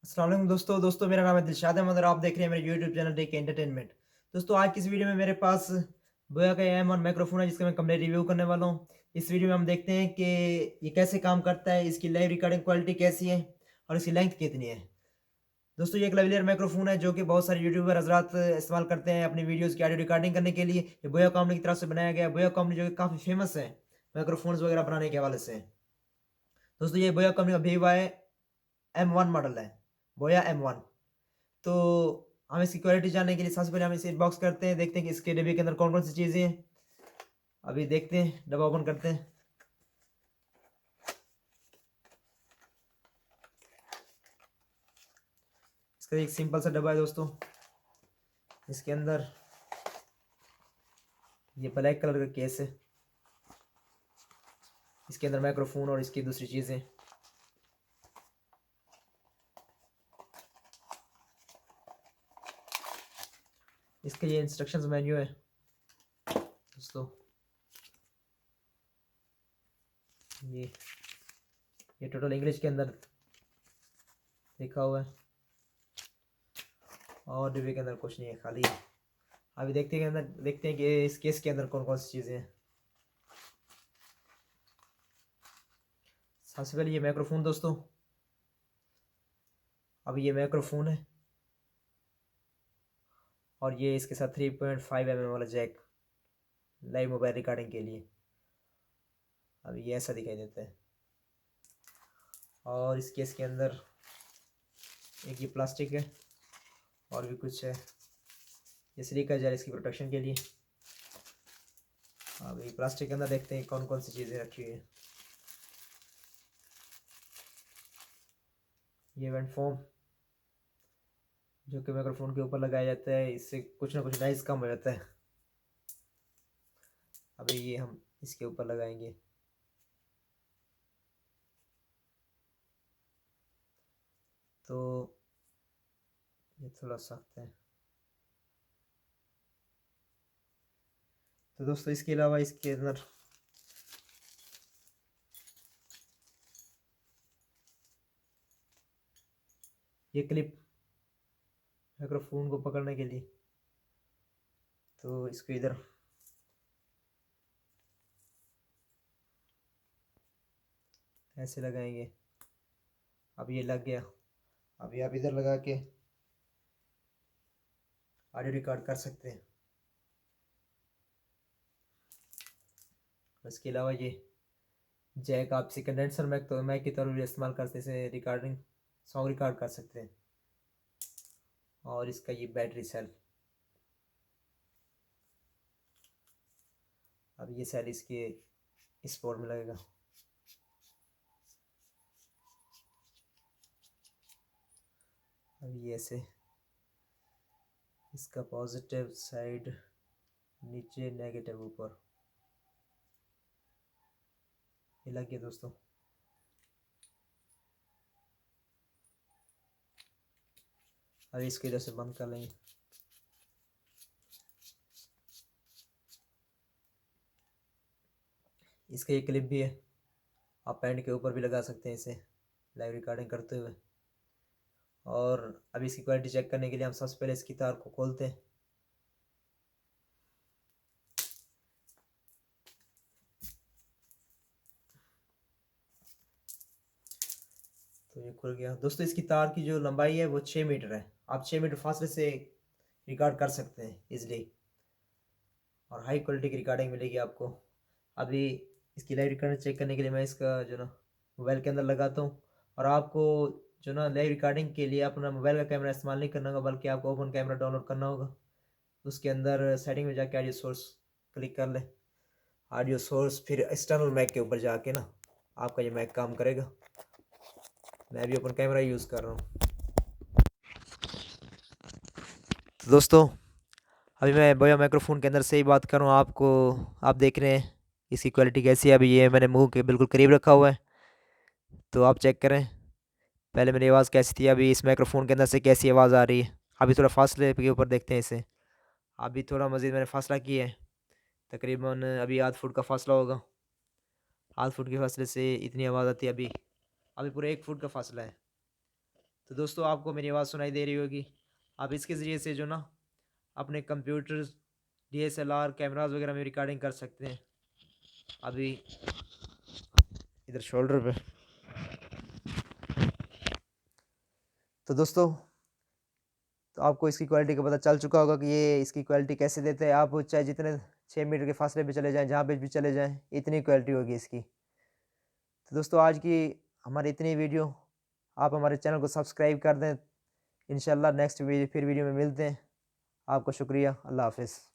अस्सलाम वालेकुम दोस्तों मेरा नाम है दिलशाद अहमद और आप देख रहे हैं मेरे यूट्यूब चैनल टेक एंटरटेनमेंट। दोस्तों आज की इस वीडियो में मेरे पास बोया का एम और माइक्रोफोन है जिसका मैं कंप्लीट रिव्यू करने वाला हूँ। इस वीडियो में हम देखते हैं कि ये कैसे काम करता है, इसकी लाइव रिकॉर्डिंग क्वालिटी कैसी है और इसकी लेंथ कितनी है। दोस्तों ये एक लेवलियर माइक्रोफोन है जो कि बहुत सारे यूट्यूबर हजरात इस्तेमाल करते हैं अपनी वीडियोज़ की ऑडियो रिकॉर्डिंग करने के लिए। ये बोया कंपनी की तरफ से बनाया गया है। बोया कंपनी जो कि काफ़ी फेमस है माइक्रोफोन्स वगैरह बनाने के हवाले से। दोस्तों ये बोया कंपनी का वी M1 मॉडल है, बोया M1। तो हम इसकी क्वालिटी जानने के लिए सबसे पहले हम इसे बॉक्स करते हैं, देखते हैं कि इसके डिब्बे के अंदर कौन-कौन सी चीज़ें हैं। अभी देखते हैं, डब्बा ओपन करते हैं। इसका एक सिंपल सा डब्बा है दोस्तों। इसके अंदर ये ब्लैक कलर का केस है। इसके अंदर माइक्रोफोन और इसकी दूसरी चीज़ें। इसका ये इंस्ट्रक्शंस मेन्यू है दोस्तों। ये ये टोटल इंग्लिश के अंदर लिखा हुआ है और डिब्बे के अंदर कुछ नहीं है, खाली है। अभी देखते हैं कि इस केस के अंदर कौन-कौन सी चीज़ें हैं। सबसे पहले ये माइक्रोफोन दोस्तों। अब ये माइक्रोफोन है और ये इसके साथ 3.5 mm वाला जैक लाइव मोबाइल रिकॉर्डिंग के लिए। अब ये ऐसा दिखाई देता है और इस केस के अंदर एक ये प्लास्टिक है और भी कुछ है। ये सिलिका जेल इसकी प्रोटेक्शन के लिए। अब ये प्लास्टिक के अंदर देखते हैं कौन कौन सी चीज़ें रखी हुई हैं। ये वेंट फोम जो कि माइक्रोफोन के ऊपर लगाया जाता है, इससे कुछ ना कुछ नॉइज़ कम हो जाता है। अभी ये हम इसके ऊपर लगाएंगे। तो ये थोड़ा सख्त है। तो दोस्तों इसके अलावा इसके अंदर ये क्लिप माइक्रोफोन को पकड़ने के लिए, तो इसको इधर ऐसे लगाएंगे। अब ये लग गया। अभी आप इधर लगा के ऑडियो रिकॉर्ड कर सकते हैं। इसके अलावा ये जैक आप इसे कंडेंसर मैक के तौर पर इस्तेमाल करते से रिकॉर्डिंग सॉन्ग रिकॉर्ड कर सकते हैं। और इसका ये बैटरी सेल। अब ये सेल इसके इस पोर्ट में लगेगा। अब ये ऐसे इसका पॉजिटिव साइड नीचे, नेगेटिव ऊपर, ये लग गया दोस्तों। अब इसको इधर से बंद कर लेंगे। इसका ये क्लिप भी है, आप पैंट के ऊपर भी लगा सकते हैं इसे लाइव रिकॉर्डिंग करते हुए। और अभी इसकी क्वालिटी चेक करने के लिए हम सबसे पहले इसकी तार को खोलते हैं। तो ये खुल गया दोस्तों। इसकी तार की जो लंबाई है वो 6 मीटर है। आप 6 मीटर फासले से रिकॉर्ड कर सकते हैं इजली और हाई क्वालिटी की रिकॉर्डिंग मिलेगी आपको। अभी इसकी लाइव रिकॉर्डिंग चेक करने के लिए मैं इसका जो ना मोबाइल के अंदर लगाता हूँ। और आपको जो ना लाइव रिकॉर्डिंग के लिए अपना मोबाइल का कैमरा इस्तेमाल नहीं करना होगा, बल्कि आपको ओपन कैमरा डाउनलोड करना होगा। उसके अंदर सेटिंग में जाके ऑडियो सोर्स क्लिक कर लें। ऑडियो सोर्स फिर एक्सटर्नल मैक के ऊपर जाके ना आपका ये मैक काम करेगा। मैं अभी ओपन कैमरा यूज़ कर रहा हूँ। तो दोस्तों अभी मैं बोया माइक्रोफोन के अंदर से ही बात कर रहा हूँ आपको। आप देख रहे हैं इसकी क्वालिटी कैसी है। अभी ये मैंने मुंह के बिल्कुल करीब रखा हुआ है, तो आप चेक करें पहले मेरी आवाज़ कैसी थी, अभी इस माइक्रोफोन के अंदर से कैसी आवाज़ आ रही है। अभी थोड़ा फासले के ऊपर देखते हैं इसे। अभी थोड़ा मज़ीद मैंने फासला किया है, तकरीबन अभी आध फुट का फासला होगा। आध फुट के फासले से इतनी आवाज़ आती है। अभी अभी पूरा 1 फुट का फासला है। तो दोस्तों आपको मेरी आवाज़ सुनाई दे रही होगी। आप इसके ज़रिए से जो ना अपने कंप्यूटर, डीएसएलआर, कैमरास वगैरह में रिकॉर्डिंग कर सकते हैं। अभी इधर शोल्डर पे। तो दोस्तों, तो आपको इसकी क्वालिटी का पता चल चुका होगा कि ये इसकी क्वालिटी कैसे देते हैं। आप चाहे जितने 6 मीटर के फासले पे चले जाएँ, जहाँ पे भी चले जाएँ, इतनी क्वालिटी होगी इसकी। तो दोस्तों आज की हमारी इतनी वीडियो, आप हमारे चैनल को सब्सक्राइब कर दें। इंशाल्लाह नेक्स्ट वीडियो में मिलते हैं। आपको शुक्रिया। अल्लाह हाफ़िज़।